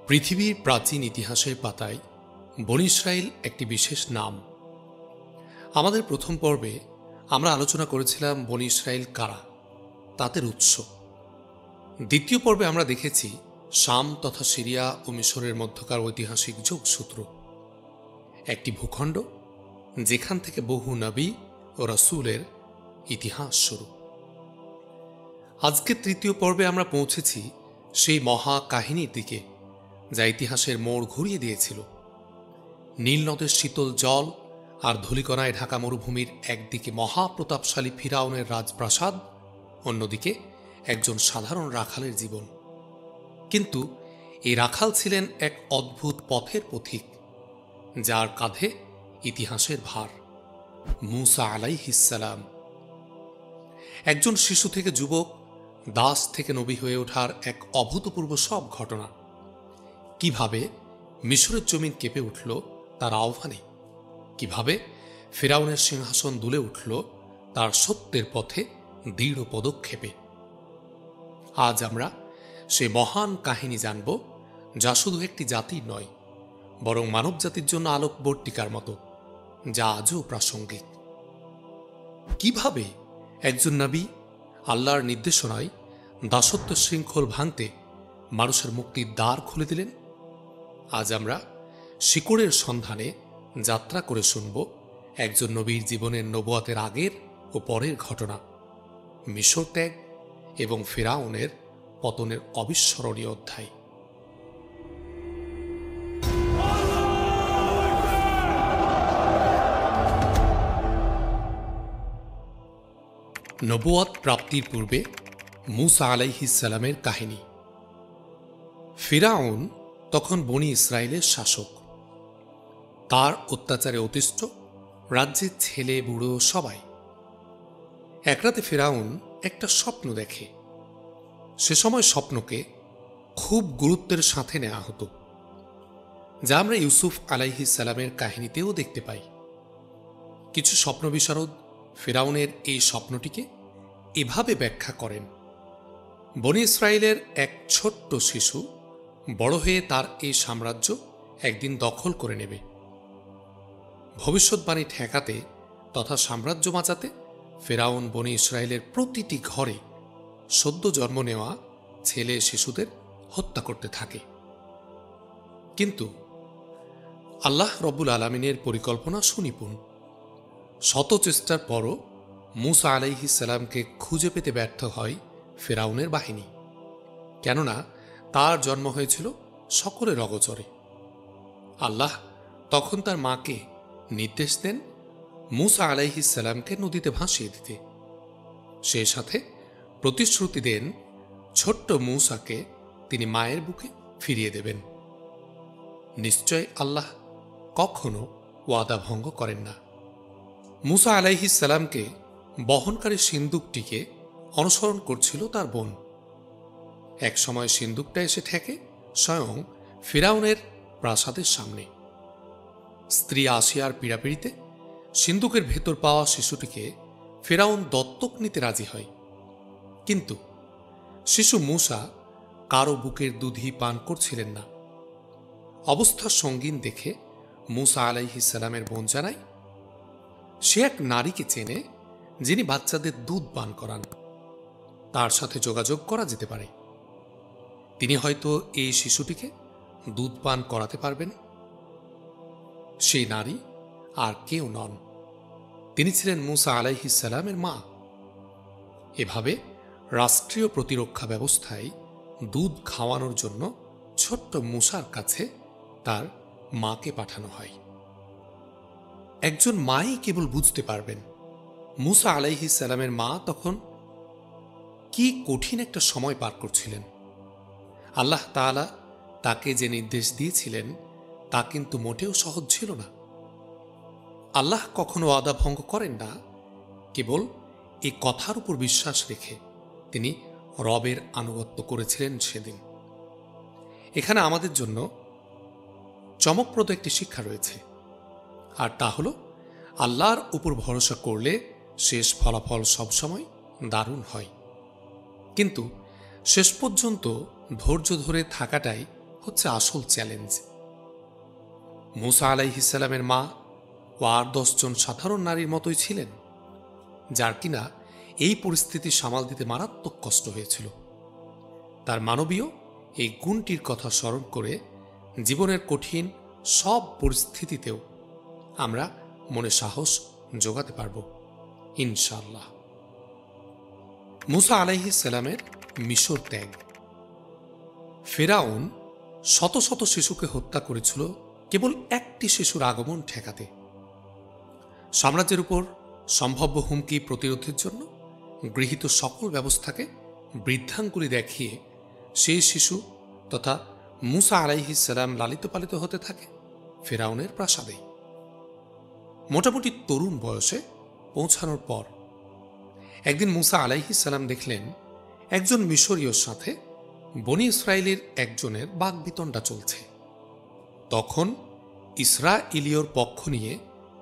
পৃথিবীর প্রাচীন ইতিহাসের পাতায় বনী ইসরাইল একটি বিশেষ নাম। আমাদের প্রথম পর্বে আমরা আলোচনা করেছিলাম বনী ইসরাইল কারা, তাদের উৎস। দ্বিতীয় পর্বে আমরা দেখেছি শাম তথা সিরিয়া ও মিশরের মধ্যকার ঐতিহাসিক যোগসূত্র, একটি ভূখণ্ড যেখান থেকে বহু নবী ও রাসূলের ইতিহাস শুরু। আজকে তৃতীয় পর্বে আমরা পৌঁছেছি সেই মহা কাহিনীর দিকে যা ইতিহাসের মোড় ঘুরিয়ে দিয়েছিল। নীল নদের শীতল জল আর ধূলিকণায় ঢাকা মরুভূমির একদিকে মহাপ্রতাপশালী ফিরাউনের রাজপ্রাসাদ, অন্যদিকে একজন সাধারণ রাখালের জীবন। কিন্তু এই রাখাল ছিলেন এক অদ্ভুত পথের পথিক, যার কাঁধে ইতিহাসের ভার। মূসা আলাইহিস সালাম, একজন শিশু থেকে যুবক, দাস থেকে নবী হয়ে ওঠার এক অভূতপূর্ব সব ঘটনা। কিভাবে মিশরের জমিন কেঁপে উঠল তার আহ্বানে, কিভাবে ফিরাউনের সিংহাসন দুলে উঠল তার সত্যের পথে দৃঢ় পদক্ষেপে। আজ আমরা সে মহান কাহিনী জানব, যা শুধু একটি জাতির নয়, বরং মানব জাতির জন্য আলোকবর্তিকার মতো, যা আজও প্রাসঙ্গিক। কিভাবে একজন নবী আল্লাহর নির্দেশনায় দাসত্ব শৃঙ্খল ভাঙতে মানুষের মুক্তির দ্বার খুলে দিলেন। আজ আমরা শিকড়ের সন্ধানে যাত্রা করে শুনব একজন নবীর জীবনের নবুয়াতের আগের ও পরের ঘটনা, মিশর ত্যাগ এবং ফিরাউনের পতনের অবিস্মরণীয় অধ্যায়। নবুয়াত প্রাপ্তির পূর্বে মূসা আলাইহিস সালামের কাহিনী। ফিরাউন তখন বনী ইসরায়েলের শাসক। তার অত্যাচারে অতিষ্ঠ রাজ্যের ছেলে বুড়ো সবাই। এক রাতে ফিরাউন একটা স্বপ্ন দেখে। সে সময় স্বপ্নকে খুব গুরুত্বের সাথে নেওয়া হতো, যা আমরা ইউসুফ আলাইহিস সালামের কাহিনীতেও দেখতে পাই। কিছু স্বপ্ন বিশারদ ফিরাউনের এই স্বপ্নটিকে এভাবে ব্যাখ্যা করেন: বনী ইসরায়েলের এক ছোট্ট শিশু বড় হয়ে তার এই সাম্রাজ্য একদিন দখল করে নেবে। ভবিষ্যৎবাণী ঠেকাতে তথা সাম্রাজ্য বাঁচাতে ফিরাউন বনী ইসরায়েলের প্রতিটি ঘরে সদ্য জন্ম নেওয়া ছেলে শিশুদের হত্যা করতে থাকে। কিন্তু আল্লাহ রব্বুল আলামিনের পরিকল্পনা সুনিপুণ। শত চেষ্টার পরও মূসা আলাইহিস সালামকে খুঁজে পেতে ব্যর্থ হয় ফিরাউনের বাহিনী, কেননা তার জন্ম হয়েছিল সকলের অগোচরে। আল্লাহ তখন তার মাকে নির্দেশ দেন মূসা আলাইহিস সালামকে নদীতে ভাসিয়ে দিতে। সে সাথে প্রতিশ্রুতি দেন ছোট্ট মূসাকে তিনি মায়ের বুকে ফিরিয়ে দেবেন। নিশ্চয় আল্লাহ কখনো ওয়াদা ভঙ্গ করেন না। মূসা আলাইহিস সালামকে বহনকারী সিন্দুকটিকে অনুসরণ করছিল তার বোন। এক সময় সিন্দুকটা এসে ঠেকে স্বয়ং ফিরাউনের প্রাসাদের সামনে। স্ত্রী আসিয়ার পীড়াপিড়িতে সিন্দুকের ভেতর পাওয়া শিশুটিকে ফিরাউন দত্তক নিতে রাজি হয়। কিন্তু শিশু মূসা কারো বুকের দুধই পান করছিলেন না। অবস্থা সঙ্গীন দেখে মূসা আলাইহিস সালামের বোন জানায় সে এক নারীকে চেনে যিনি বাচ্চাদের দুধ পান করান। তার সাথে যোগাযোগ করা যেতে পারে। তিনি হয়তো এই শিশুটিকে দুধ পান করাতে পারবেন। সেই নারী আর কেউ নন, তিনি ছিলেন মূসা আলাইহিস সালামের মা। এভাবে রাষ্ট্রীয় প্রতিরক্ষা ব্যবস্থায় দুধ খাওয়ানোর জন্য ছোট্ট মূসার কাছে তার মাকে পাঠানো হয়। একজন মাই কেবল বুঝতে পারবেন মূসা আলাইহিস সালামের মা তখন কি কঠিন একটা সময় পার করছিলেন। আল্লাহ তাআলা তাকে যে নির্দেশ দিয়েছিলেন তা কিন্তু মোটেও সহজ ছিল না। আল্লাহ কখনো ওয়াদা ভঙ্গ করেন না। কেবল এই কথার উপর বিশ্বাস রেখে তিনি রবের আনুগত্য করেছিলেন সেদিন। এখানে আমাদের জন্য চমকপ্রদ একটি শিক্ষা রয়েছে, আর তা হল আল্লাহর উপর ভরসা করলে শেষ ফলাফল সবসময় দারুণ হয়। কিন্তু শেষ পর্যন্ত ধৈর্য ধরে থাকাটাই হচ্ছে আসল চ্যালেঞ্জ। মূসা আলাইহিসসালামের মা ও আর 10 জন সাধারণ নারীর মতোই ছিলেন, যার কিনা এই পরিস্থিতি সামাল দিতে মারাত্মক কষ্ট হয়েছিল। তার মানবীয় এই গুণটির কথা স্মরণ করে জীবনের কঠিন সব পরিস্থিতিতেও আমরা মনে সাহস জোগাতে পারব ইনশাআল্লাহ। মূসা আলাইহিসসালামের মিশর ত্যাগ। ফেরাউন শত শত শিশুকে হত্যা করেছিল কেবল একটি শিশুর আগমন ঠেকাতে। সাম্রাজ্যের উপর সম্ভাব্য হুমকি প্রতিরোধের জন্য গৃহীত সকল ব্যবস্থাকে বৃদ্ধাঙ্গুলি দেখিয়ে সেই শিশু তথা মূসা আলাইহিসসালাম লালিত পালিত হতে থাকে ফেরাউনের প্রাসাদে। মোটামুটি তরুণ বয়সে পৌঁছানোর পর একদিন মূসা আলাইহিসসালাম দেখলেন একজন মিশরীয়র সাথে বনি ইসরায়েলের একজনের বাকবিতণ্ডা চলছে। তখন ইসরায়েলীয়র পক্ষ নিয়ে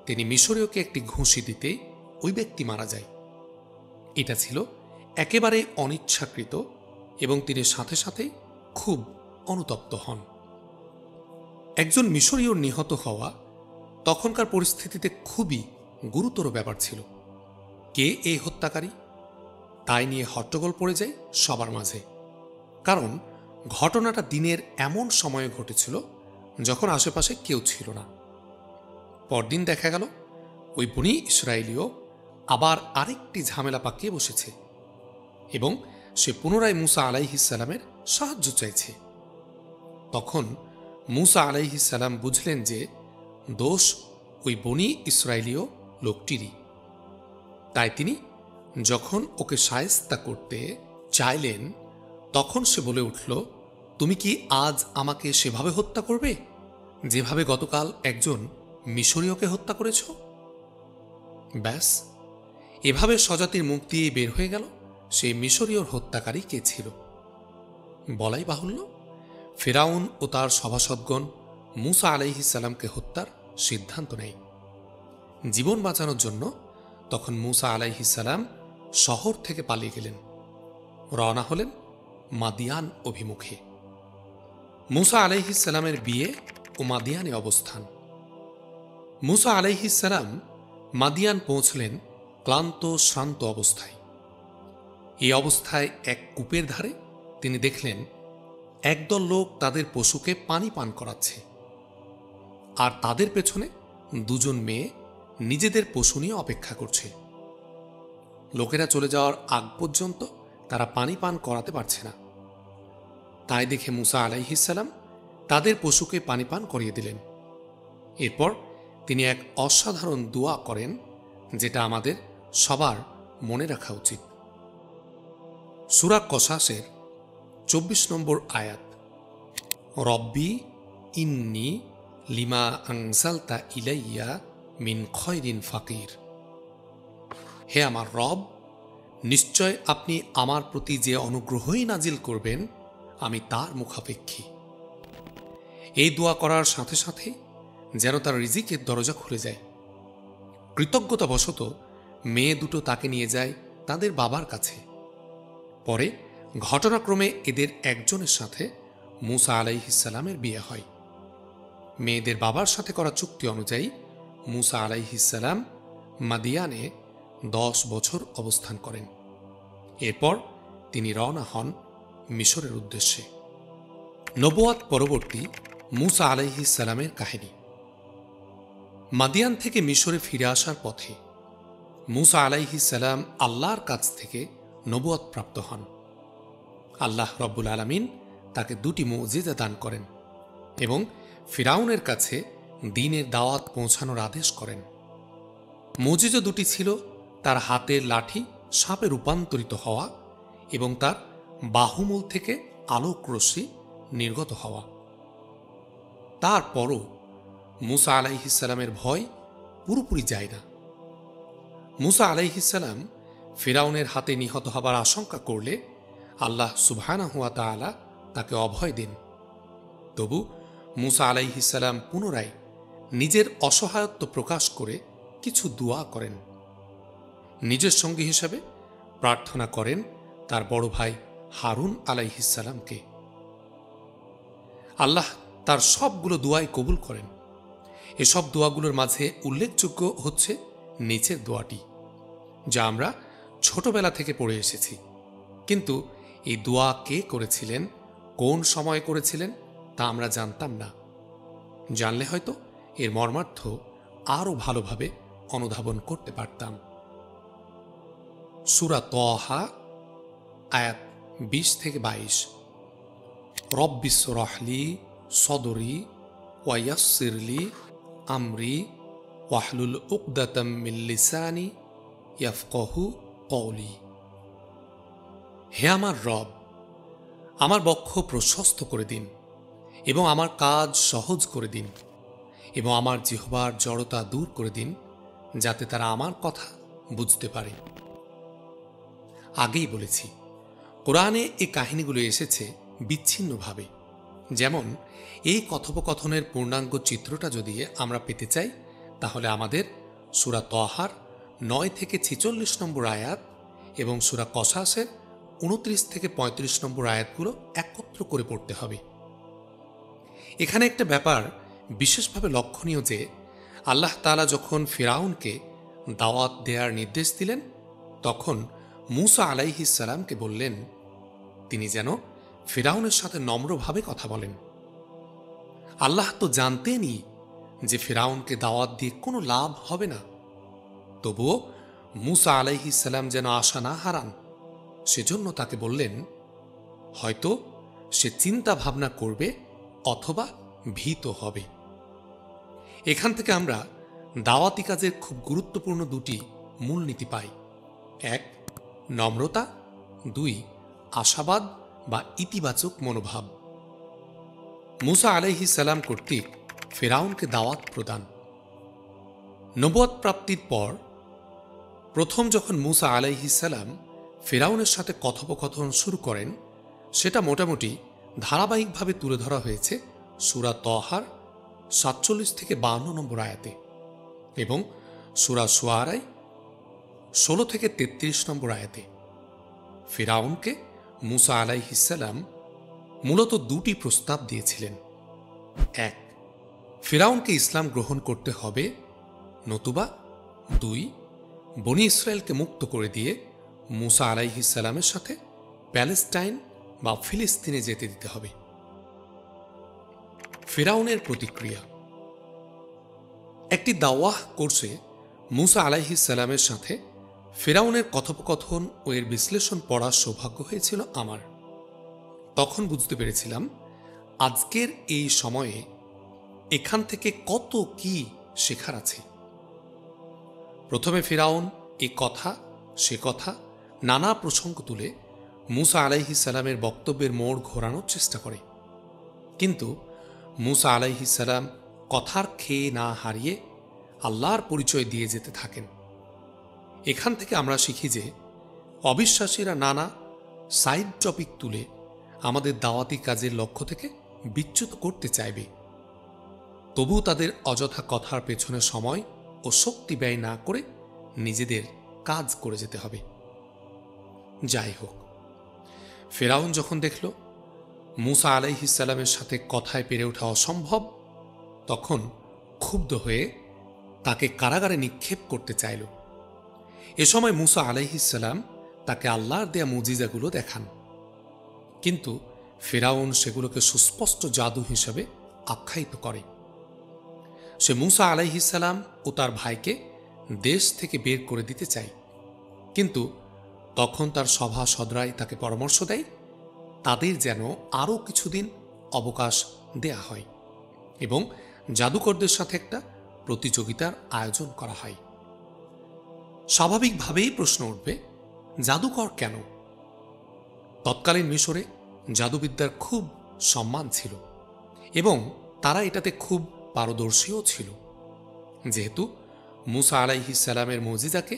তিনি মিশরীয়কে একটি ঘুষি দিতে ওই ব্যক্তি মারা যায়। এটা ছিল একেবারে অনিচ্ছাকৃত এবং তিনি সাথে সাথেই খুব অনুতপ্ত হন। একজন মিশরীয়র নিহত হওয়া তখনকার পরিস্থিতিতে খুবই গুরুতর ব্যাপার ছিল। কে এই হত্যাকারী তাই নিয়ে হট্টগোল পড়ে যায় সবার মাঝে। কারণ ঘটনাটা দিনের এমন সময়ে ঘটেছিল যখন আশেপাশে কেউ ছিল না। পরদিন দেখা গেল ওই বনি ইসরায়েলীয় আবার আরেকটি ঝামেলা পাকিয়ে বসেছে এবং সে পুনরায় মূসা আলাইহিসসালামের সাহায্য চাইছে। তখন মূসা আলাইহিসসালাম বুঝলেন যে দোষ ওই বনি ইসরায়েলীয় লোকটিরই। তাই তিনি যখন ওকে শায়েস্তা করতে চাইলেন তখন সে বলে উঠল, তুমি কি আজ আমাকে সেভাবে হত্যা করবে যেভাবে গতকাল একজন মিশরীয়কে হত্যা করেছ? ব্যাস, এভাবে স্বজাতির মুখ দিয়ে বের হয়ে গেল সেই মিশরীয়র হত্যাকারী কে ছিল। বলাই বাহুল্য, ফেরাউন ও তার সভাসদগণ মূসা আলাইহিসসালামকে হত্যার সিদ্ধান্ত নেয়। জীবন বাঁচানোর জন্য তখন মূসা আলাইহিসসালাম শহর থেকে পালিয়ে গেলেন, রওনা হলেন মাদিয়ান অভিমুখে। মূসা আলাইহিসসালামের বিয়ে ও মাদিয়ানে অবস্থান। মূসা আলাইহিসসালাম মাদিয়ান পৌঁছলেন ক্লান্ত শ্রান্ত অবস্থায়। এই অবস্থায় এক কূপের ধারে তিনি দেখলেন একদল লোক তাদের পশুকে পানি পান করাচ্ছে, আর তাদের পেছনে দুজন মেয়ে নিজেদের পশু নিয়ে অপেক্ষা করছে। লোকেরা চলে যাওয়ার আগ পর্যন্ত তারা পানি পান করাতে পারছে না। তাই দেখে মূসা আলাইহিসসালাম তাদের পশুকে পানি পান করিয়ে দিলেন। এরপর তিনি এক অসাধারণ দোয়া করেন, যেটা আমাদের সবার মনে রাখা উচিত। সূরা কসাসের 24 নম্বর আয়াত, রব্বি ইন্নি লিমা আনজালতা ইলাইয়া মিন খয়রিন ফাকির। হে আমার রব, নিশ্চয় আপনি আমার প্রতি যে অনুগ্রহই নাজিল করবেন আমি তার মুখাপেক্ষী। এই দোয়া করার সাথে সাথে যেন তার রিজিকের দরজা খুলে যায়। কৃতজ্ঞতাবশত মেয়ে দুটো তাকে নিয়ে যায় তাদের বাবার কাছে। পরে ঘটনাক্রমে এদের একজনের সাথে মূসা আলাইহিসসালামের বিয়ে হয়। মেয়েদের বাবার সাথে করা চুক্তি অনুযায়ী মূসা আলাইহিসসালাম মাদিয়ানে 10 বছর অবস্থান করেন। এরপর তিনি রওনা হন মিশরের উদ্দেশ্যে। নবুয়াত পরবর্তী মূসা আলাইহিসসালামের কাহিনী। মাদিয়ান থেকে মিশরে ফিরে আসার পথে মূসা আলাইহিসসালাম আল্লাহর কাছ থেকে নবুয়াত প্রাপ্ত হন। আল্লাহ রব্বুল আলামিন তাকে 2টি মুজিজা দান করেন এবং ফিরাউনের কাছে দ্বীনের দাওয়াত পৌঁছানোর আদেশ করেন। মুজিজা 2টি ছিল তার হাতের লাঠি সাপে রূপান্তরিত হওয়া এবং তার বাহুমূল থেকে আলোক রশ্মি নির্গত হওয়া। তারপরও মূসা আলাইহিসসালামের ভয় পুরোপুরি যায় না। মূসা আলাইহিসসালাম ফিরাউনের হাতে নিহত হবার আশঙ্কা করলে আল্লাহ সুবহানাহু ওয়া তাআলা তাকে অভয় দেন। তবু মূসা আলাইহিসসালাম পুনরায় নিজের অসহায়ত্ব প্রকাশ করে কিছু দোয়া করেন। নিজের সঙ্গী হিসাবে প্রার্থনা করেন তার বড় ভাই হারুন আলাইহিসসালামকে। আল্লাহ তার সবগুলো দোয়াই কবুল করেন। এসব দোয়াগুলোর মাঝে উল্লেখযোগ্য হচ্ছে নিচের দোয়াটি, যা আমরা ছোটবেলা থেকে পড়ে এসেছি। কিন্তু এই দোয়া কে করেছিলেন, কোন সময় করেছিলেন তা আমরা জানতাম না। জানলে হয়তো এর মর্মার্থ আরও ভালোভাবে অনুধাবন করতে পারতাম। সূরা তাহা আয়াত 20-22। রব্বিস রহলি সদরি ওয়াইয়াসসিরলি আমরি ওয়াহলুল উকদাতাম মিন লিসানি ইয়াফকাহু কওলি। হে আমার রব, আমার বক্ষ প্রশস্ত করে দিন এবং আমার কাজ সহজ করে দিন এবং আমার জিহ্বার জড়তা দূর করে দিন, যাতে তারা আমার কথা বুঝতে পারে। আগেই বলেছি, কোরআনে এই কাহিনীগুলো এসেছে বিচ্ছিন্নভাবে। যেমন এই কথোপকথনের পূর্ণাঙ্গ চিত্রটা যদি আমরা পেতে চাই, তাহলে আমাদের সূরা তাহার 9-46 নম্বর আয়াত এবং সূরা কসাসের 29-35 নম্বর আয়াতগুলো একত্র করে পড়তে হবে। এখানে একটা ব্যাপার বিশেষভাবে লক্ষণীয় যে, আল্লাহ তাআলা যখন ফিরাউনকে দাওয়াত দেওয়ার নির্দেশ দিলেন, তখন মূসা আলাইহিস সালামকে বললেন তিনি যেন ফিরাউনের সাথে নম্রভাবে কথা বলেন। আল্লাহ তো জানতেনই যে ফিরাউনকে দাওয়াত দিয়ে কোনো লাভ হবে না, তবুও মূসা আলাইহিস সালাম যেন আশা না হারান, সেজন্য তাকে বললেন হয়তো সে চিন্তা ভাবনা করবে অথবা ভীত হবে। এখান থেকে আমরা দাওয়াতি কাজের খুব গুরুত্বপূর্ণ দুটি মূলনীতি পাই। 1, নম্রতা। 2, আশাবাদ বা ইতিবাচক মনোভাব। মূসা আলাইহিস সালাম কর্তৃক ফিরাউনকে দাওয়াত প্রদান। নবুয়ত প্রাপ্তির পর প্রথম যখন মূসা আলাইহিস সালাম ফিরাউনের সাথে কথোপকথন শুরু করেন, সেটা মোটামুটি ধারাবাহিকভাবে তুলে ধরা হয়েছে সূরা তাহার 47-52 নম্বর আয়াতে এবং সূরা শুআরায় 16-33 নম্বর আয়াতে। ফিরাউনকে মূসা আলাইহিস সালাম মূলত দুটি প্রস্তাব দিয়েছিলেন। 1, ফিরাউনকে ইসলাম গ্রহণ করতে হবে, নতুবা 2, বনি ইসরায়েলকে মুক্ত করে দিয়ে মূসা আলাইহিস সালামের সাথে প্যালেস্টাইন বা ফিলিস্তিনে যেতে দিতে হবে। ফিরাউনের প্রতিক্রিয়া। একটি দাওয়াহ কোর্সে মূসা আলাইহিস সালামের সাথে ফিরাউনের কথোপকথন ও এর বিশ্লেষণ পড়ার সৌভাগ্য হয়েছিল আমার। তখন বুঝতে পেরেছিলাম আজকের এই সময়ে এখান থেকে কত কি শেখার আছে। প্রথমে ফিরাউন এ কথা সে কথা নানা প্রসঙ্গ তুলে মূসা আলাইহিস সালামের বক্তব্যের মোড় ঘোরানোর চেষ্টা করে, কিন্তু মূসা আলাইহিস সালাম কথার খেয়ে না হারিয়ে আল্লাহর পরিচয় দিয়ে যেতে থাকেন। এখান থেকে আমরা শিখি যে অবিশ্বাসীরা নানা সাইড টপিক তুলে আমাদের দাওয়াতি কাজের লক্ষ্য থেকে বিচ্যুত করতে চাইবে, তবু তাদের অযথা কথার পেছনে সময় ও শক্তি ব্যয় না করে নিজেদের কাজ করে যেতে হবে। যাই হোক, ফিরাউন যখন দেখল মূসা আলাইহিস সালামের সাথে কথায় পেরে ওঠা অসম্ভব, তখন ক্ষুব্ধ হয়ে তাকে কারাগারে নিক্ষেপ করতে চাইল। এ সময় মূসা আলাইহিস সালাম তাকে আল্লাহর দেয়া মুজিজাগুলো দেখান, কিন্তু ফিরাউন সেগুলোকে সুস্পষ্ট জাদু হিসেবে আখ্যায়িত করে। সে মূসা আলাইহিস সালাম ও তার ভাইকে দেশ থেকে বের করে দিতে চায়, কিন্তু তখন তার সভাসদরাই তাকে পরামর্শ দেয় তাদের যেন আরও কিছুদিন অবকাশ দেয়া হয় এবং জাদুকরদের সাথে একটা প্রতিযোগিতার আয়োজন করা হয়। স্বাভাবিকভাবেই প্রশ্ন উঠবে, জাদুকর কেন? তৎকালীন মিশরে জাদুবিদ্যার খুব সম্মান ছিল এবং তারা এটাতে খুব পারদর্শীও ছিল। যেহেতু মূসা আলাইহিস সালামের মুজিজাকে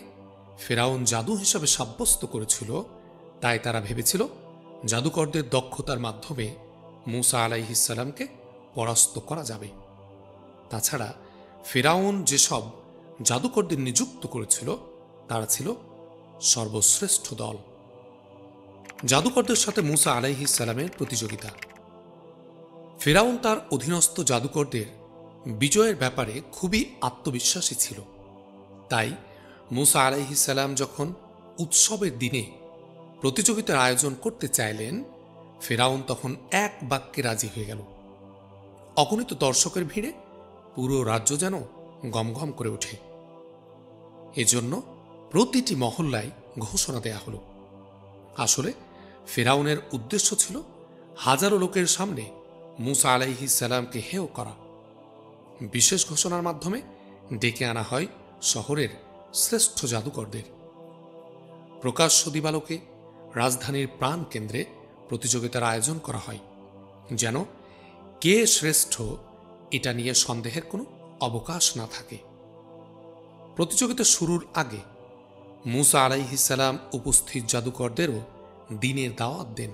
ফিরাউন জাদু হিসাবে সাব্যস্ত করেছিল, তাই তারা ভেবেছিল জাদুকরদের দক্ষতার মাধ্যমে মূসা আলাইহিস সালামকে পরাস্ত করা যাবে। তাছাড়া ফিরাউন যেসব জাদুকরদের নিযুক্ত করেছিল তারা ছিল সর্বশ্রেষ্ঠ দল। জাদুকরদের সাথে মূসা আলাইহিস সালামের প্রতিযোগিতা। ফেরাউন তার অধীনস্থ জাদুকরদের বিজয়ের ব্যাপারে খুবই আত্মবিশ্বাসী ছিল। তাই মুসা আলাইহিস সালাম যখন উৎসবের দিনে প্রতিযোগিতার আয়োজন করতে চাইলেন, ফেরাউন তখন এক বাক্যে রাজি হয়ে গেল। অগণিত দর্শকের ভিড়ে পুরো রাজ্য যেন গমগম করে ওঠে। এজন্য প্রতিটি মহল্লায় ঘোষণা দেয়া হলো। আসলে ফেরাউনের উদ্দেশ্য ছিল হাজারো লোকের সামনে মুসা আলাইহিস সালামকে হেয় করা। বিশেষ ঘোষণার মাধ্যমে ডেকে আনা হয় শহরের শ্রেষ্ঠ জাদুকরদের। প্রকাশ্য দিবালোকে রাজধানীর প্রাণ কেন্দ্রে প্রতিযোগিতার আয়োজন করা হয়, যেন কে শ্রেষ্ঠ এটা নিয়ে সন্দেহের কোনো অবকাশ না থাকে। প্রতিযোগিতা শুরুর আগে মুসা আলাইহিস সালাম উপস্থিত জাদুকরদেরও দিনের দাওয়াত দেন।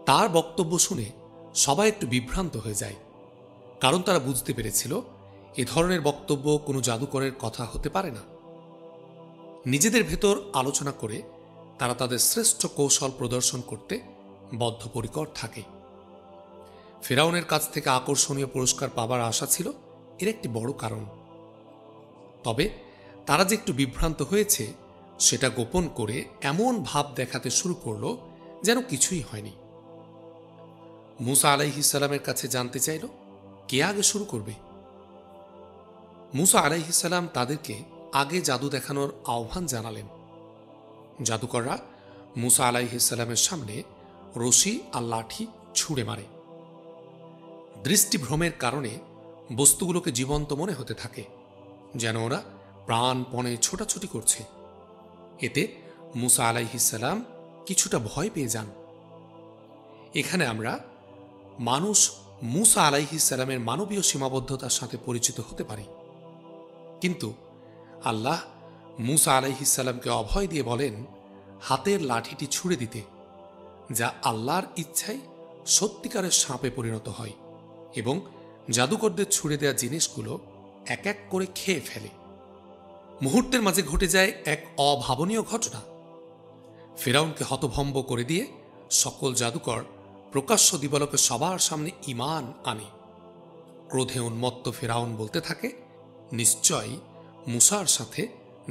তার বক্তব্য শুনে সবাই একটু বিভ্রান্ত হয়ে যায়, কারণ তারা বুঝতে পেরেছিল এ ধরনের বক্তব্য কোনো জাদুকরের কথা হতে পারে না। নিজেদের ভেতর আলোচনা করে তারা তাদের শ্রেষ্ঠ কৌশল প্রদর্শন করতে বদ্ধপরিকর থাকে। ফেরাউনের কাছ থেকে আকর্ষণীয় পুরস্কার পাবার আশা ছিল এর একটি বড় কারণ। তবে তারা যে একটু বিভ্রান্ত হয়েছে সেটা গোপন করে এমন ভাব দেখাতে শুরু করল যেন কিছুই হয়নি। মুসা আলাইহিস সালামের কাছে জানতে চাইল কে আগে শুরু করবে। মুসা আলাইহিস সালাম তাদেরকে আগে জাদু দেখানোর আহ্বান জানালেন। জাদুকররা মুসা আলাইহিস সালামের সামনে রশি আর লাঠি ছুঁড়ে মারে। দৃষ্টিভ্রমের কারণে বস্তুগুলোকে জীবন্ত মনে হতে থাকে, যেন ওরা প্রাণপণে ছোটাছুটি করছে। এতে মুসা আলাইহিস সালাম কিছুটা ভয় পেয়ে যান। এখানে আমরা মানুষ মুসা আলাইহিস সালামের মানবীয় সীমাবদ্ধতার সাথে পরিচিত হতে পারি, কিন্তু আল্লাহ মুসা আলাইহিস সালামকে অভয় দিয়ে বলেন হাতের লাঠিটি ছুঁড়ে দিতে, যা আল্লাহর ইচ্ছায় সত্যিকারের সাপে পরিণত হয় এবং জাদুকরদের ছুঁড়ে দেওয়া জিনিসগুলো এক এক করে খেয়ে ফেলে। মুহূর্তের মাঝে ঘটে যায় এক অভাবনীয় ঘটনা। ফেরাউনকে হতভম্ব করে দিয়ে সকল জাদুকর প্রকাশ্য দিবালোকে সবার সামনে ঈমান আনে। ক্রোধে উন্মত্ত ফেরাউন বলতে থাকে, নিশ্চয়ই মুসার সাথে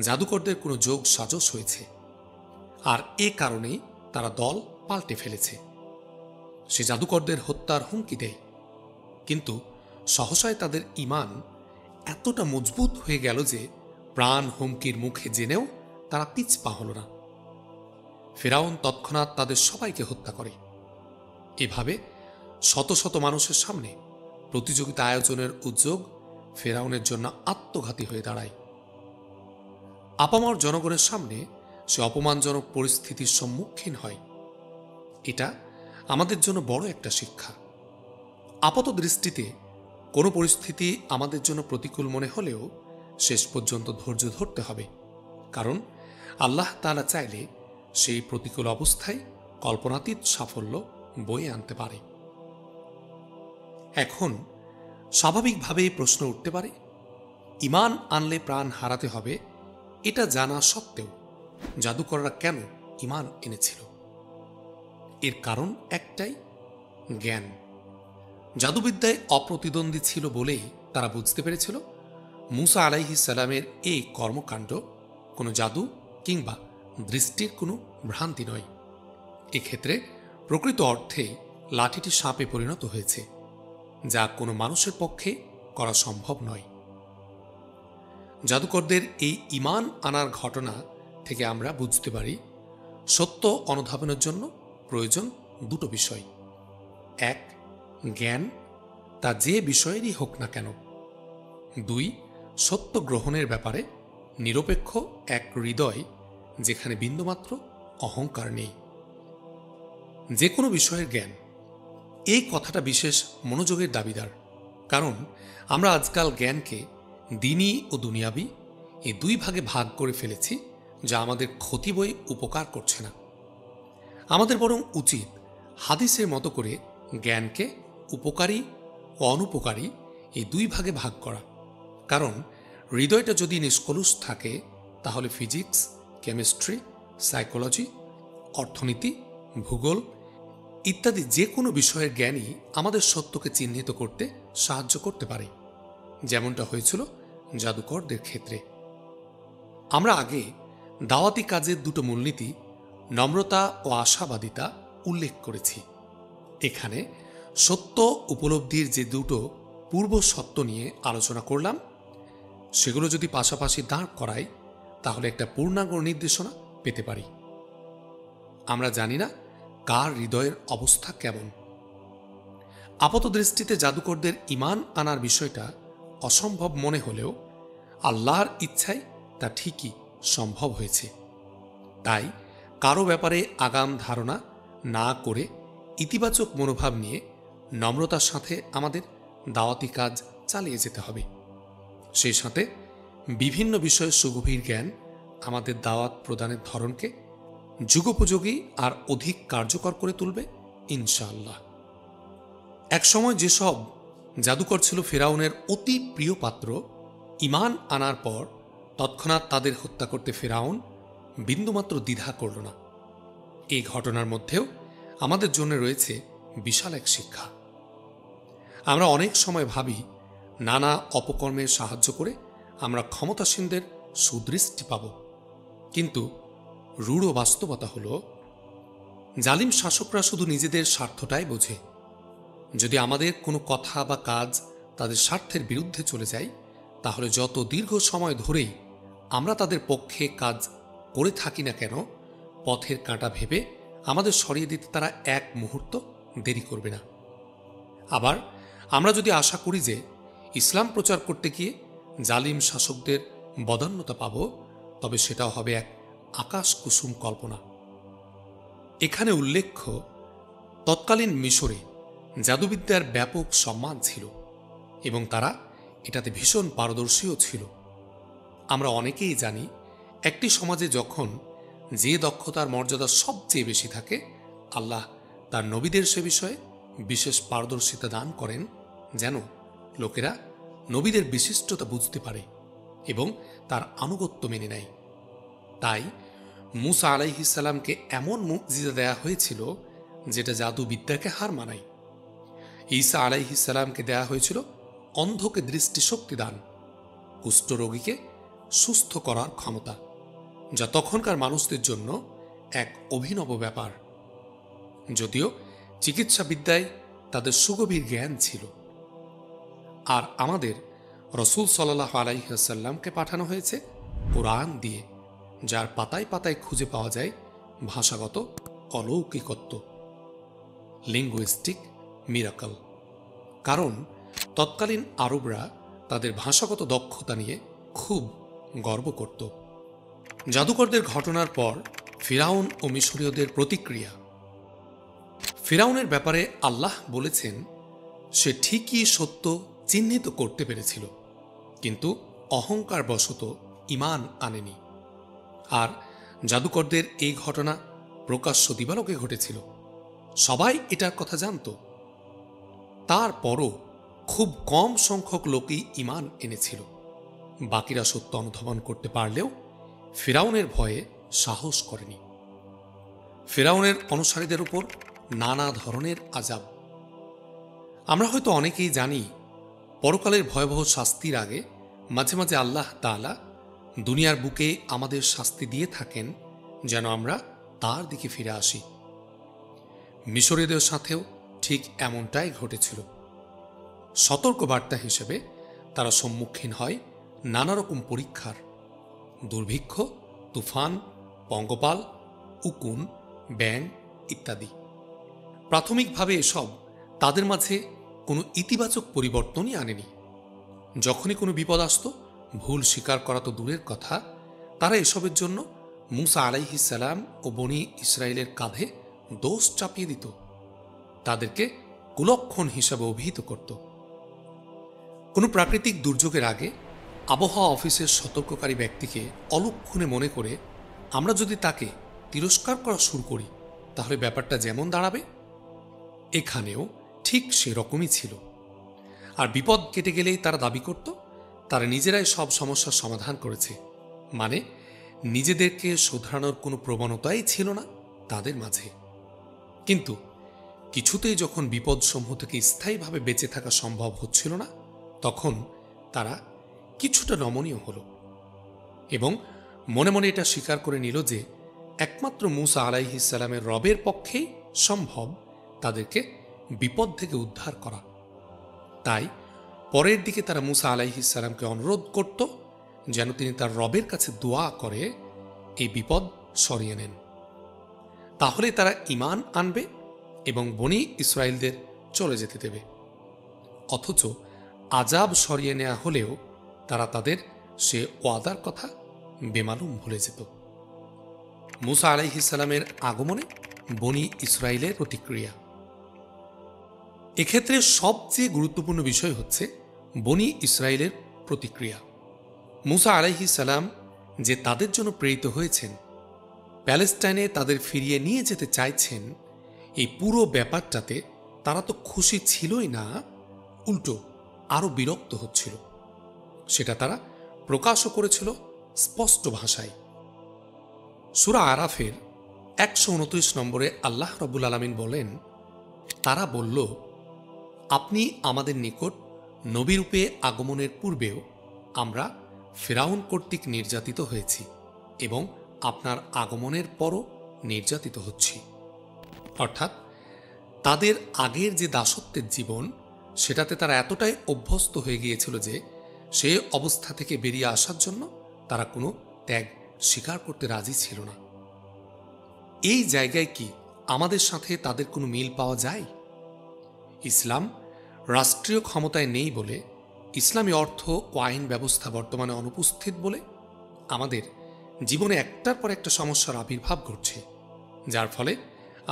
জাদুকরদের কোনো যোগ সাজস হয়েছে, আর এ কারণেই তারা দল পাল্টে ফেলেছে। সে জাদুকরদের হত্যার হুমকি দেয়, কিন্তু সহসায় তাদের ঈমান এতটা মজবুত হয়ে গেল যে প্রাণ হুমকির মুখে জেনেও তারা পিছপা হল না। ফেরাউন তৎক্ষণাৎ তাদের সবাইকে হত্যা করে। এভাবে শত শত মানুষের সামনে প্রতিযোগিতা আয়োজনের উদ্যোগ ফেরাউনের জন্য আত্মঘাতী হয়ে দাঁড়ায়। আপামর জনগণের সামনে সে অপমানজনক পরিস্থিতির সম্মুখীন হয়। এটা আমাদের জন্য বড় একটা শিক্ষা। আপাত দৃষ্টিতে কোনো পরিস্থিতি আমাদের জন্য প্রতিকূল মনে হলেও শেষ পর্যন্ত ধৈর্য ধরতে হবে, কারণ আল্লাহ তাআলা চাইলে সেই প্রতিকূল অবস্থায় কল্পনাতীত সাফল্য বয়ে আনতে পারে। এখন স্বাভাবিকভাবেই প্রশ্ন উঠতে পারে, ঈমান আনলে প্রাণ হারাতে হবে এটা জানা সত্ত্বেও জাদুকররা কেন ঈমান এনেছিল? এর কারণ একটাই, জ্ঞান। জাদুবিদ্যায় অপ্রতিদ্বন্দ্বী ছিল বলেই তারা বুঝতে পেরেছিল মুসা আলাইহিস সালামের এই কর্মকাণ্ড কোনো জাদু কিংবা দৃষ্টির কোনো ভ্রান্তি নয়। এক্ষেত্রে প্রকৃত অর্থে লাঠিটি সাপে পরিণত হয়েছে, যা কোনো মানুষের পক্ষে করা সম্ভব নয়। জাদুকরদের এই ঈমান আনার ঘটনা থেকে আমরা বুঝতে পারি সত্য অনুধাবনের জন্য প্রয়োজন দুটো বিষয়। এক, জ্ঞান, তা যে বিষয়েরই হোক না কেন। দুই, সত্য গ্রহণের ব্যাপারে নিরপেক্ষ এক হৃদয়, যেখানে বিন্দুমাত্র অহংকার নেই। যে কোনো বিষয়ের জ্ঞান, এই কথাটা বিশেষ মনোযোগের দাবিদার, কারণ আমরা আজকাল জ্ঞানকে দিনী ও দুনিয়াবি এই দুই ভাগে ভাগ করে ফেলেছি, যা আমাদের ক্ষতি বয়ে উপকার করছে না। আমাদের বরং উচিত হাদিসের মতো করে জ্ঞানকে উপকারী ও অনুপকারী এই দুই ভাগে ভাগ করা, কারণ হৃদয়টা যদি নিষ্কলুষ থাকে তাহলে ফিজিক্স, কেমিস্ট্রি, সাইকোলজি, অর্থনীতি, ভূগোল ইত্যাদি যে কোনো বিষয়ের জ্ঞানই আমাদের সত্যকে চিহ্নিত করতে সাহায্য করতে পারে, যেমনটা হয়েছিল জাদুকরদের ক্ষেত্রে। আমরা আগে দাওয়াতি কাজের দুটো মূলনীতি নম্রতা ও আশাবাদিতা উল্লেখ করেছি। এখানে সত্য উপলব্ধির যে দুটো পূর্ব সত্য নিয়ে আলোচনা করলাম, সেগুলো যদি পাশাপাশি দাঁড় করাই তাহলে একটা পূর্ণাঙ্গ নির্দেশনা পেতে পারি। আমরা জানি না কার হৃদয়ের অবস্থা কেমন। আপাত দৃষ্টিতে জাদুকরদের ঈমান আনার বিষয়টা অসম্ভব মনে হলেও আল্লাহর ইচ্ছায় তা ঠিকই সম্ভব হয়েছে। তাই কারো ব্যাপারে আগাম ধারণা না করে ইতিবাচক মনোভাব নিয়ে নম্রতার সাথে আমাদের দাওয়াতি কাজ চালিয়ে যেতে হবে। সেই সাথে বিভিন্ন বিষয়ে সুগভীর জ্ঞান আমাদের দাওয়াত প্রদানের ধরনকে যুগোপযোগী আর অধিক কার্যকর করে তুলবে ইনশাআল্লাহ। একসময় যেসব জাদুকর ছিল ফেরাউনের অতি প্রিয় পাত্র, ঈমান আনার পর তৎক্ষণাৎ তাদের হত্যা করতে ফেরাউন বিন্দুমাত্র দ্বিধা করল না। এই ঘটনার মধ্যেও আমাদের জন্য রয়েছে বিশাল এক শিক্ষা। আমরা অনেক সময় ভাবি নানা অপকর্মের সাহায্য করে আমরা ক্ষমতাসীনদের সুদৃষ্টি পাব, কিন্তু রূঢ় বাস্তবতা হল জালিম শাসকরা শুধু নিজেদের স্বার্থটাই বোঝে। যদি আমাদের কোনো কথা বা কাজ তাদের স্বার্থের বিরুদ্ধে চলে যায়, তাহলে যত দীর্ঘ সময় ধরেই আমরা তাদের পক্ষে কাজ করে থাকি না কেন, পথের কাঁটা ভেবে আমাদের সরিয়ে দিতে তারা এক মুহূর্ত দেরি করবে না। আবার আমরা যদি আশা করি যে ইসলাম প্রচার করতে গিয়ে জালিম শাসকদের বদান্যতা পাব, তবে সেটাও হবে এক আকাশ কুসুম কল্পনা। এখানে উল্লেখ্য, তৎকালীন মিশরে জাদুবিদ্যার ব্যাপক সম্মান ছিল এবং তারা এটাতে ভীষণ পারদর্শীও ছিল। আমরা অনেকেই জানি, একটি সমাজে যখন যে দক্ষতার মর্যাদা সবচেয়ে বেশি থাকে, আল্লাহ তার নবীদের সে বিষয়ে বিশেষ পারদর্শিতা দান করেন, যেন লোকেরা নবীদের বিশিষ্টতা বুঝতে পারে এবং তার আনুগত্য মেনে নেয়। তাই মুসা আলাইহিস সালামকে এমন মুজিজা দেয়া হয়েছিল যেটা জাদুবিদ্যাকে হার মানায়। ঈসা আলাইহিস সালামকে দেয়া হয়েছিল অন্ধকে দৃষ্টিশক্তি দান, কুষ্ঠরোগীকে সুস্থ করার ক্ষমতা, যা তখনকার মানুষদের জন্য এক অভিনব ব্যাপার। যদিও চিকিৎসাবিদ্যায় তাদের সুগভীর জ্ঞান ছিল। আর আমাদের রসূল সাল্লাল্লাহু আলাইহি ওয়াসাল্লামকে পাঠানো হয়েছে কোরআন দিয়ে, যার পাতায় পাতায় খুঁজে পাওয়া যায় ভাষাগত অলৌকিকত্ব, লিঙ্গুইস্টিক মিরাকল। কারণ তৎকালীন আরবরা তাদের ভাষাগত দক্ষতা নিয়ে খুব গর্ব করত। জাদুকরদের ঘটনার পর ফিরাউন ও মিশরীয়দের প্রতিক্রিয়া। ফিরাউনের ব্যাপারে আল্লাহ বলেছেন, সে ঠিকই সত্য চিহ্নিত করতে পেরেছিল, কিন্তু অহংকার বশত ঈমান আনেনি। আর জাদুকরদের এই ঘটনা প্রকাশ্য দিবালোকে ঘটেছিল, সবাই এটার কথা জানত। তারপরও খুব কম সংখ্যক লোকই ঈমান এনেছিল। বাকিরা সত্য অনুধাবন করতে পারলেও ফিরাউনের ভয়ে সাহস করেনি। ফিরাউনের অনুসারীদের উপর নানা ধরনের আযাব। আমরা হয়তো অনেকেই জানি, পরকালের ভয়াবহ শাস্তির আগে মাঝে মাঝে আল্লাহ তাআলা দুনিয়ার বুকে আমাদের শাস্তি দিয়ে থাকেন, যেন আমরা তার দিকে ফিরে আসি। মিশরীয়দের সাথেও ঠিক এমনটাই ঘটেছিল। সতর্ক বার্তা হিসেবে তারা সম্মুখীন হয় নানা রকম পরীক্ষার, দুর্ভিক্ষ, তুফান, পঙ্গপাল, উকুন, ব্যাঙ ইত্যাদি। প্রাথমিকভাবে এসব তাদের মাঝে কোনো ইতিবাচক পরিবর্তনই আনেনি। যখনই কোনো বিপদ আসত, ভুল স্বীকার করা তো দূরের কথা, তারা এসবের জন্য মুসা আলাইহিস সালাম ও বনি ইসরায়েলের কাঁধে দোষ চাপিয়ে দিত, তাদেরকে কুলক্ষণ হিসাবে অভিহিত করত। কোনো প্রাকৃতিক দুর্যোগের আগে আবহাওয়া অফিসের সতর্ককারী ব্যক্তিকে অলক্ষণে মনে করে আমরা যদি তাকে তিরস্কার করা শুরু করি, তাহলে ব্যাপারটা যেমন দাঁড়াবে, এখানেও ঠিক সেরকমই ছিল। আর বিপদ কেটে গেলেই তারা দাবি করত তারা নিজেরাই সব সমস্যার সমাধান করেছে, মানে নিজেদেরকে শোধরানোর কোনো প্রবণতাই ছিল না তাদের মাঝে। কিন্তু কিছুতেই যখন বিপদসমূহ থেকে স্থায়ীভাবে বেঁচে থাকা সম্ভব হচ্ছিল না, তখন তারা কিছুটা নমনীয় হল এবং মনে মনে এটা স্বীকার করে নিল যে একমাত্র মূসা আলাইহিস সালামের রবের পক্ষেই সম্ভব তাদেরকে বিপদ থেকে উদ্ধার করা। তাই পরের দিকে তারা মূসা আলাইহিস সালামকে অনুরোধ করত যেন তিনি তার রবের কাছে দোয়া করে এই বিপদ সরিয়ে নেন। তাহলে তারা ঈমান আনবে এবং বনী ইসরায়েলদের চলে যেতে দেবে। অথচ আযাব সরিয়ে নেওয়া হলেও তারা তাদের সে ওয়াদার কথা বেমালুম ভুলে যেত। মূসা আলাইহিস সালামের আগমনে বনী ইসরায়েলের প্রতিক্রিয়া। এক্ষেত্রে সবচেয়ে গুরুত্বপূর্ণ বিষয় হচ্ছে বনী ইসরায়েলের প্রতিক্রিয়া। মূসা আলাইহিস সালাম যে তাদের জন্য প্রেরিত হয়েছেন, প্যালেস্টাইনে তাদের ফিরিয়ে নিয়ে যেতে চাইছেন, এই পুরো ব্যাপারটাতে তারা তো খুশি ছিলই না, উল্টো আরো বিরক্ত হচ্ছিল। সেটা তারা প্রকাশও করেছিল স্পষ্ট ভাষায়। সূরা আরাফের 129 নম্বরে আল্লাহ রাব্বুল আলামিন বলেন, তারা বলল, আপনি আমাদের নিকট নবীরূপে আগমনের পূর্বেও আমরা ফিরআউন কর্তৃক নির্যাতিত হয়েছি এবং আপনার আগমনের পরও নির্যাতিত হচ্ছি। অর্থাৎ তাদের আগের যে দাসত্বের জীবন, সেটাতে তারা এতটাই অভ্যস্ত হয়ে গিয়েছিল যে সে অবস্থা থেকে বেরিয়ে আসার জন্য তারা কোনো ত্যাগ স্বীকার করতে রাজি ছিল না। এই জায়গায় কি আমাদের সাথে তাদের কোনো মিল পাওয়া যায়? ইসলাম রাষ্ট্রীয় ক্ষমতায় নেই বলে, ইসলামী অর্থ ও আইন ব্যবস্থা বর্তমানে অনুপস্থিত বলে আমাদের জীবনে একটার পর একটা সমস্যার আবির্ভাব ঘটছে, যার ফলে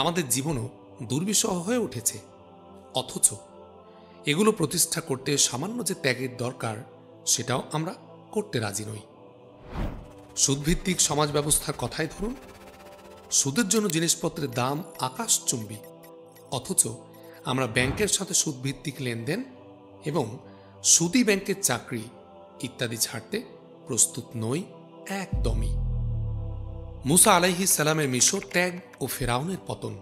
আমাদের জীবনও দুর্বিষহ হয়ে উঠেছে। অথচ এগুলো প্রতিষ্ঠা করতে সামান্য যে ত্যাগের দরকার, সেটাও আমরা করতে রাজি নই। সুদভিত্তিক সমাজ ব্যবস্থার কথাই ধরুন, সুদের জন্য জিনিসপত্রের দাম আকাশচুম্বী, অথচ আমরা ব্যাংকের সাথে সুদভিত্তিক লেনদেন এবং সুদী ব্যাংকের চাকরি ইত্যাদি ছাড়তে প্রস্তুত নই একদমই। মূসা আলাইহিস সালামের মিশর ত্যাগ ও ফিরআউনের পতন।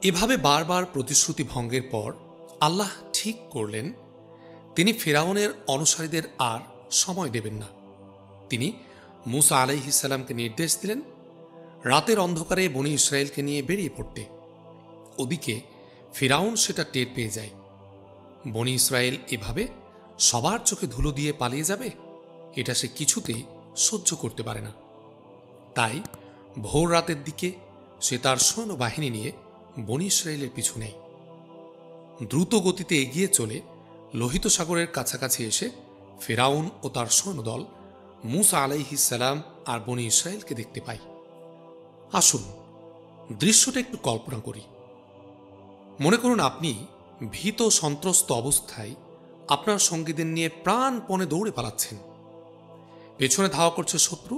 এভাবে বারবার প্রতিশ্রুতি ভঙ্গের পর আল্লাহ ঠিক করলেন তিনি ফিরআউনের অনুসারীদের আর সময় দেবেন না। তিনি মূসা আলাইহিস সালামকে নির্দেশ দিলেন রাতের অন্ধকারে বনী ইসরায়েলকে নিয়ে বেরিয়ে পড়তে। ওদিকে ফিরআউন সেটা টের পেয়ে যায়। বনী ইসরায়েল এভাবে সবার চোখে ধুলো দিয়ে পালিয়ে যাবে, এটা সে কিছুতেই সহ্য করতে পারে না। তাই ভোর রাতের দিকে সে তার সৈন্যবাহিনী নিয়ে বনী ইসরায়েলের পিছু নেয়। দ্রুত গতিতে এগিয়ে চলে লোহিত সাগরের কাছাকাছি এসে ফিরআউন ও তার সৈন্যদল মূসা আলাইহিস সালাম আর বনী ইসরায়েলকে দেখতে পায়। আসুন দৃশ্যটা একটু কল্পনা করি। মনে করুন আপনি ভীত সন্ত্রস্ত অবস্থায় আপনার সঙ্গীদের নিয়ে প্রাণপণে দৌড়ে পালাচ্ছেন। পেছনে ধাওয়া করছে শত্রু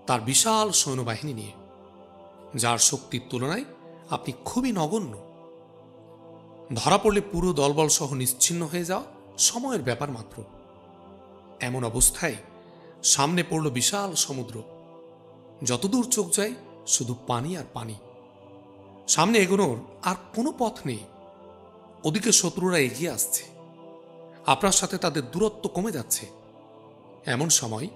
তার বিশাল সৈন্যবাহিনী নিয়ে, যার শক্তির তুলনায় আপনি খুবই নগণ্য। ধরা পড়লে পুরো দলবল সহ নিশ্চিহ্ন হয়ে যাওয়া সময়ের ব্যাপার মাত্র। এমন অবস্থায় সামনে পড়ল বিশাল সমুদ্র, যতদূর চোখ যায় শুধু পানি আর পানি। সামনে এগোনোর আর কোনো পথ নেই। ওদিকে শত্রুরা এগিয়ে আসছে, আপনার সাথে তাদের দূরত্ব কমে যাচ্ছে। এমন সময়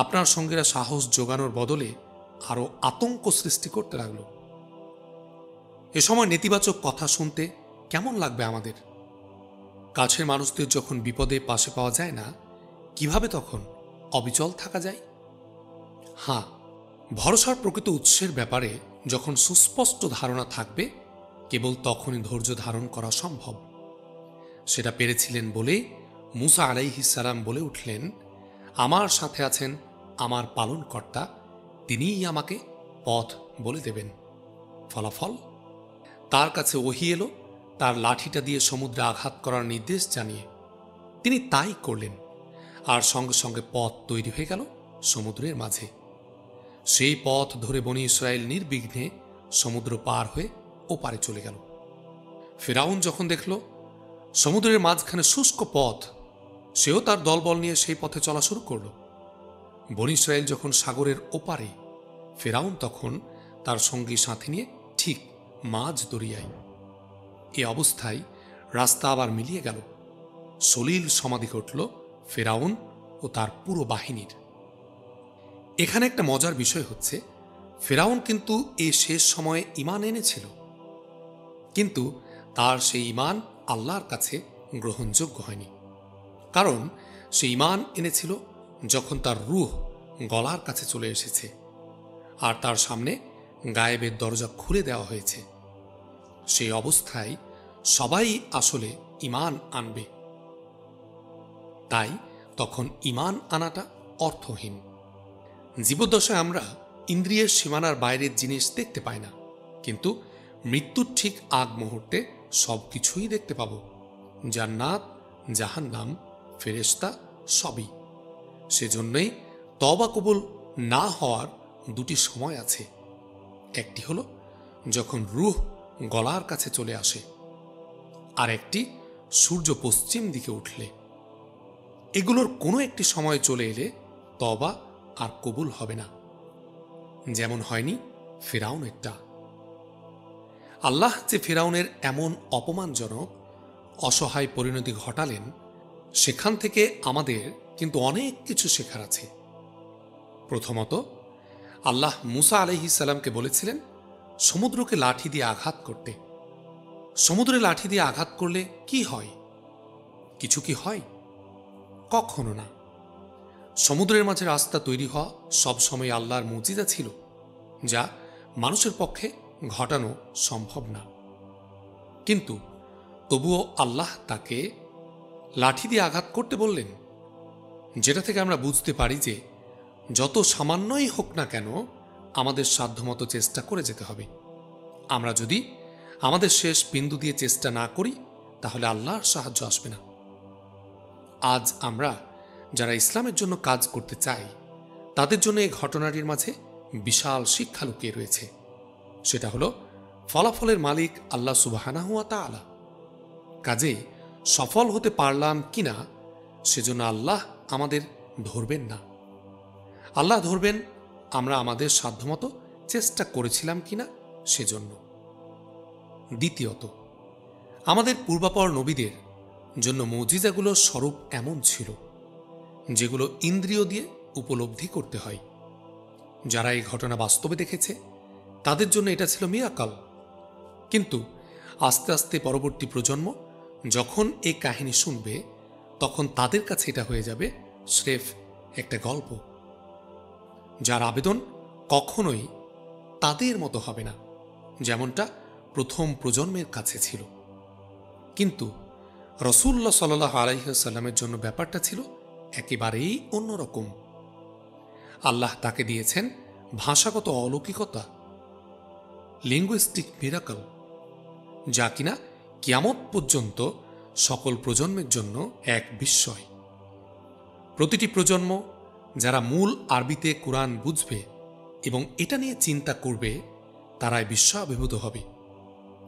আপনার সঙ্গীরা সাহস জোগানোর বদলে আরো আতঙ্ক সৃষ্টি করতে লাগলো। এ সময় নেতিবাচক কথা শুনতে কেমন লাগবে আমাদের? কাছের মানুষদের যখন বিপদে পাশে পাওয়া যায় না, কিভাবে তখন অবিচল থাকা যায়? হ্যাঁ, ভরসার প্রকৃত উৎসের ব্যাপারে যখন সুস্পষ্ট ধারণা থাকবে, কেবল তখনই ধৈর্য ধারণ করা সম্ভব। সেটা পেরেছিলেন বলে মূসা আলাইহিস সালাম বলে উঠলেন, আমার সাথে আছেন আমার পালনকর্তা, তিনিই আমাকে পথ বলে দেবেন। ফলাফল, তার কাছে ওহী এলো তার লাঠিটা দিয়ে সমুদ্রে আঘাত করার নির্দেশ জানিয়ে। তিনি তাই করলেন, আর সঙ্গে সঙ্গে পথ তৈরি হয়ে গেল সমুদ্রের মাঝে। সেই পথ ধরে বনী ইসরায়েল নির্বিঘ্নে সমুদ্র পার হয়ে ওপারে চলে গেল। ফিরআউন যখন দেখল সমুদ্রের মাঝখানে শুষ্ক পথ, সেও তার দলবল নিয়ে সেই পথে চলা শুরু করল। বনী ইসরায়েল যখন সাগরের ওপারে, ফিরআউন তখন তার সঙ্গী সাথী নিয়ে ঠিক মাঝ দরিয়ায়। এ অবস্থায় রাস্তা আবার মিলিয়ে গেল। সলিল সমাধি ঘটল ফেরাউন ও তার পুরো বাহিনীর। এখানে একটা মজার বিষয় হচ্ছে, ফেরাউন কিন্তু এই শেষ সময়ে ঈমান এনেছিল, কিন্তু তার সেই ঈমান আল্লাহর কাছে গ্রহণযোগ্য হয়নি। কারণ সে ঈমান এনেছিল যখন তার রূহ গলার কাছে চলে এসেছে আর তার সামনে গায়েবের দরজা খুলে দেওয়া হয়েছে। সেই অবস্থায় সবাই আসলে ঈমান আনবে, তাই তখন ঈমান আনাটা অর্থহীন। জীবদ্দশায় আমরা ইন্দ্রিয়ের সীমানার বাইরের জিনিস দেখতে পাই না, কিন্তু মৃত্যুর ঠিক আগ মুহূর্তে সবকিছুই দেখতে পাব। জান্নাত, জাহান্নাম, ফেরেশতা সবই। সেজন্যই তওবা কবুল না হওয়ার দুটি সময় আছে। একটি হলো যখন রূহ গলার কাছে চলে আসে, আর একটি সূর্য পশ্চিম দিকে উঠলে। এগুলোর কোনো একটি সময় চলে এলে তওবা আর কবুল হবে না, যেমন হয়নি ফিরআউনেরটা। আল্লাহ যে ফিরআউনের এমন অপমানজনক অসহায় পরিণতি ঘটালেন, সেখান থেকে আমাদের কিন্তু অনেক কিছু শেখার আছে। প্রথমত, আল্লাহ মুসা আলাইহিস সালামকে বলেছিলেন সমুদ্রকে লাঠি দিয়ে আঘাত করতে। সমুদ্রে লাঠি দিয়ে আঘাত করলে কি হয়? কিছু কি হয়? কখনো না। সমুদ্রের মাঝে রাস্তা তৈরি হওয়া সবসময় আল্লাহর মুজিজা ছিল, যা মানুষের পক্ষে ঘটানো সম্ভব না। কিন্তু তবুও আল্লাহ তাকে লাঠি দিয়ে আঘাত করতে বললেন, যেটা থেকে আমরা বুঝতে পারি যে যত সামান্যই হোক না কেন আমাদের সাধ্যমতো চেষ্টা করে যেতে হবে। আমরা যদি আমাদের শেষ বিন্দু দিয়ে চেষ্টা না করি, তাহলে আল্লাহর সাহায্য আসবে না। আজ আমরা যারা ইসলামের জন্য কাজ করতে চাই, তাদের জন্য এই ঘটনাটির মাঝে বিশাল শিক্ষা লুকিয়ে রয়েছে। সেটা হলো ফলাফলের মালিক আল্লাহ সুবহানাহু ওয়া তাআলা। কাজেই সফল হতে পারলাম কিনা সেজন্য আল্লাহ আমাদের ধরবেন না। আল্লাহ ধরবেন আমরা আমাদের সাধ্যমতো চেষ্টা করেছিলাম কিনা সেজন্য। দ্বিতীয়ত, আমাদের পূর্বাপর নবীদের জন্য মুজিজাগুলোর স্বরূপ এমন ছিল যেগুলো ইন্দ্রিয় দিয়ে উপলব্ধি করতে হয়। যারা এই ঘটনা বাস্তবে দেখেছে তাদের জন্য এটা ছিল মিরাকল। কিন্তু আস্তে আস্তে পরবর্তী প্রজন্ম যখন এই কাহিনী শুনবে, তখন তাদের কাছে এটা হয়ে যাবে স্রেফ একটা গল্প, যার আবেদন কখনোই তাদের মতো হবে না, যেমনটা প্রথম প্রজন্মের কাছে ছিল। কিন্তু রাসূলুল্লাহ সাল্লাল্লাহু আলাইহি ওয়াসাল্লামের জন্য ব্যাপারটা ছিল একেবারেই অন্যরকম। আল্লাহ তাকে দিয়েছেন ভাষাগত অলৌকিকতা, লিঙ্গুইস্টিক মিরাকল, যা কিনা কিয়ামত পর্যন্ত সকল প্রজন্মের জন্য এক বিস্ময়। প্রতিটি প্রজন্ম যারা মূল আরবিতে কোরআন বুঝবে এবং এটা নিয়ে চিন্তা করবে, তারাই বিস্ময়াভিভূত হবে।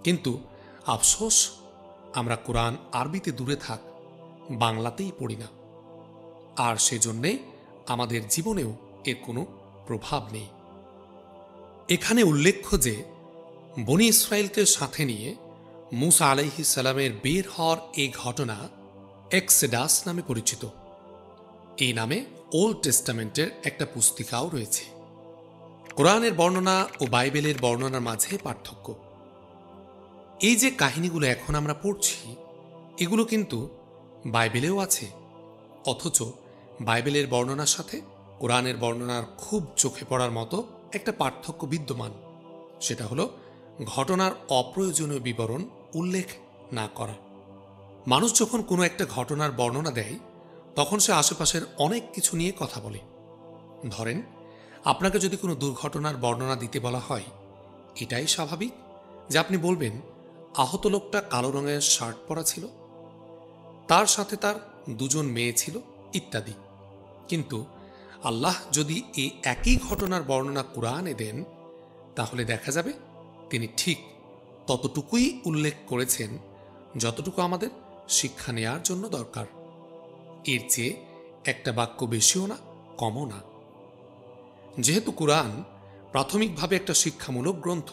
কিন্তু আফসোস, আমরা কোরআন আরবিতে দূরে থাক বাংলাতেই পড়ি না, আর সেজন্যে আমাদের জীবনেও এর কোনো প্রভাব নেই। এখানে উল্লেখ্য যে বনি ইসরায়েলকে সাথে নিয়ে মুসা আলাইহিস সালামের বের হওয়ার এই ঘটনা এক্সেডাস নামে পরিচিত। এই নামে ওল্ড টেস্টামেন্টের একটা পুস্তিকাও রয়েছে। কোরআনের বর্ণনা ও বাইবেলের বর্ণনার মাঝে পার্থক্য। এই যে কাহিনীগুলো এখন আমরা পড়ছি, এগুলো কিন্তু বাইবেলেও আছে, অথচ বাইবেলের বর্ণনার সাথে কোরআনের বর্ণনার খুব চোখে পড়ার মতো একটা পার্থক্য বিদ্যমান। সেটা হলো ঘটনার অপ্রয়োজনীয় বিবরণ উল্লেখ না করা। মানুষ যখন কোনো একটা ঘটনার বর্ণনা দেয়, তখন সে আশেপাশের অনেক কিছু নিয়ে কথা বলে। ধরেন, আপনাকে যদি কোনো দুর্ঘটনার বর্ণনা দিতে বলা হয়, এটাই স্বাভাবিক যে আপনি বলবেন আহত লোকটা কালো রঙের শার্ট পরা ছিল, তার সাথে তার দুজন মেয়ে ছিল ইত্যাদি। কিন্তু আল্লাহ যদি এই একই ঘটনার বর্ণনা কোরআনে দেন, তাহলে দেখা যাবে তিনি ঠিক ততটুকুই উল্লেখ করেছেন যতটুকু আমাদের শিক্ষা নেয়ার জন্য দরকার। এর চেয়ে একটা বাক্য বেশিও না, কমও না। যেহেতু কোরআন প্রাথমিকভাবে একটা শিক্ষামূলক গ্রন্থ,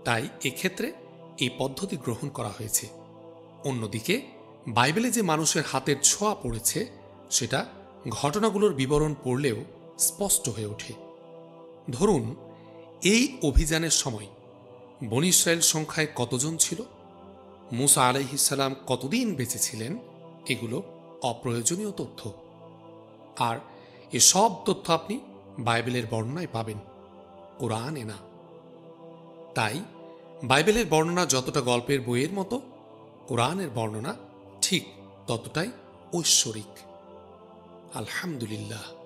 তাই এক্ষেত্রে এই পদ্ধতি গ্রহণ করা হয়েছে। অন্যদিকে বাইবেলে যে মানুষের হাতের ছোঁয়া পড়েছে সেটা ঘটনাগুলোর বিবরণ পড়লেও স্পষ্ট হয়ে ওঠে। ধরুন, এই অভিযানের সময় বনী ইসরায়েল সংখ্যায় কতজন ছিল, মুসা আলাইহিস সালাম কতদিন বেঁচে ছিলেন, এগুলো অপ্রয়োজনীয় তথ্য। আর এসব তথ্য আপনি বাইবেলের বর্ণনায় পাবেন, কোরআনে না। তাই বাইবেলের বর্ণনা যতটা গল্পের বইয়ের মতো, কোরআনের বর্ণনা ঠিক ততটাই ঐশ্বরিক। আলহামদুলিল্লাহ।